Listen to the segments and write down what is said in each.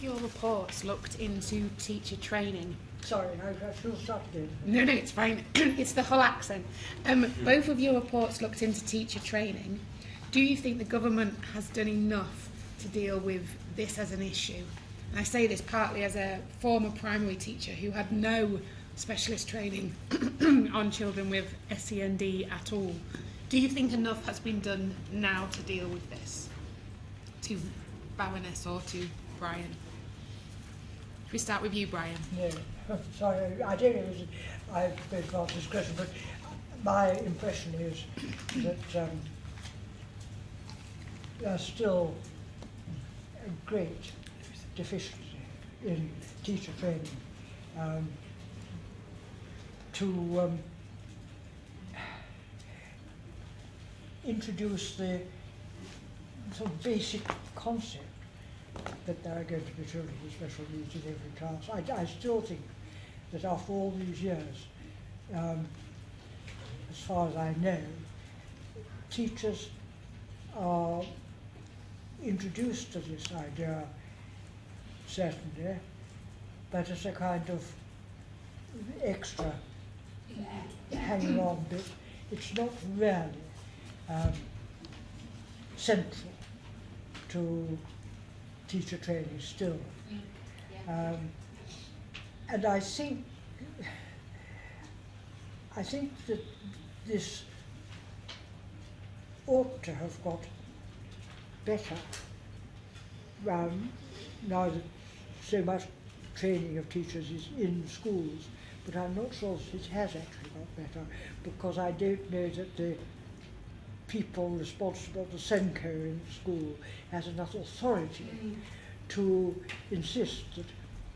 your reports looked into teacher training? Sorry, I should start again. No, it's fine. It's the whole accent. Both of your reports looked into teacher training. Do you think the government has done enough to deal with this as an issue? And I say this partly as a former primary teacher who had no specialist training on children with SEND at all. Do you think enough has been done now to deal with this? To Baroness or to Brian? Should we start with you, Brian? No, sorry, I don't know if I've been to answer this question, but my impression is that there's still a great deficiency in teacher training. To introduce the sort of basic concept that there are going to be children with special needs in every class. I still think that after all these years, as far as I know, teachers are introduced to this idea, certainly, but as a kind of extra hanging on bit. It's not really central to teacher training still. And I think that this ought to have got better now that so much training of teachers is in schools, but I'm not sure that it has actually got better, because I don't know that the people responsible for SENCO in school has enough authority to insist that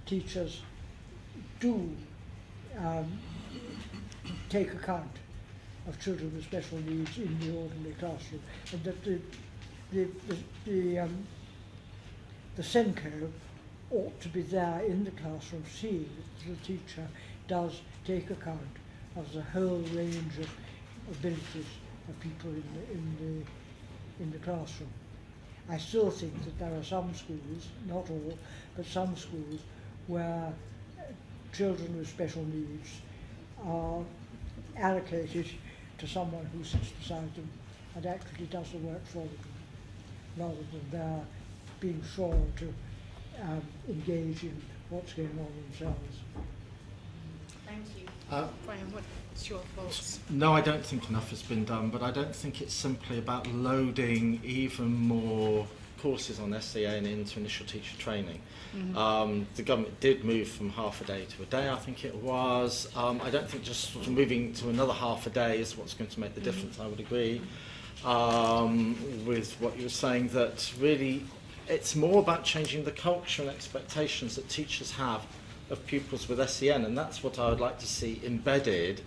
teachers do take account of children with special needs in the ordinary classroom, and that the SENCO ought to be there in the classroom, seeing that the teacher does take account of the whole range of abilities of people in the classroom. I still think that there are some schools, not all, but some schools where children with special needs are allocated to someone who sits beside them and actually does the work for them, rather than they're being shown to engage in what's going on themselves. Thank you. Brian, what's your thoughts? No, I don't think enough has been done, but I don't think it's simply about loading even more courses on SEN into initial teacher training. The government did move from half a day to a day, I think it was. I don't think just sort of moving to another half a day is what's going to make the difference. I would agree with what you were saying, that really it's more about changing the culture and expectations that teachers have of pupils with SEN, and that's what I would like to see embedded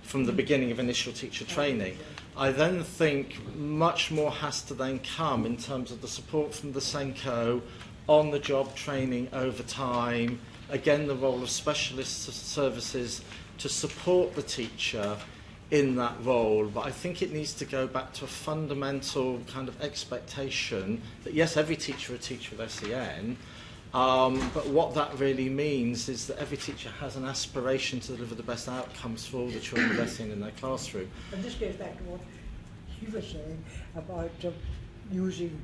from the beginning of initial teacher training. I then think much more has to then come in terms of the support from the SENCO, on-the-job training over time, again the role of specialist services to support the teacher in that role. But I think it needs to go back to a fundamental kind of expectation that yes, every teacher is a teacher with SEN, but what that really means is that every teacher has an aspiration to deliver the best outcomes for all the children with SEN in their classroom. And this goes back to what you were saying about using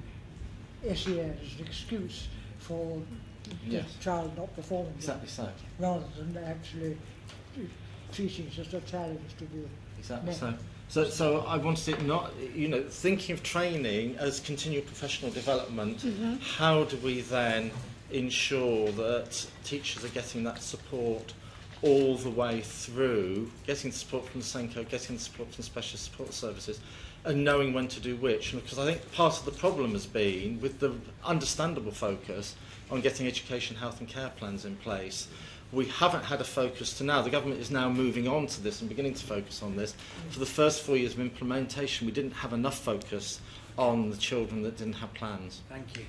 SEN as an excuse for the child not performing. Exactly so. Rather than actually treating it as a challenge to be exactly so I wanted it not, thinking of training as continual professional development. How do we then ensure that teachers are getting that support all the way through, getting the support from the SENCO, getting the support from the specialist support services, and knowing when to do which? And because I think part of the problem has been, with the understandable focus on getting education, health and care plans in place, we haven't had a focus to now. The government is now moving on to this and beginning to focus on this. For the first 4 years of implementation, we didn't have enough focus on the children that didn't have plans. Thank you.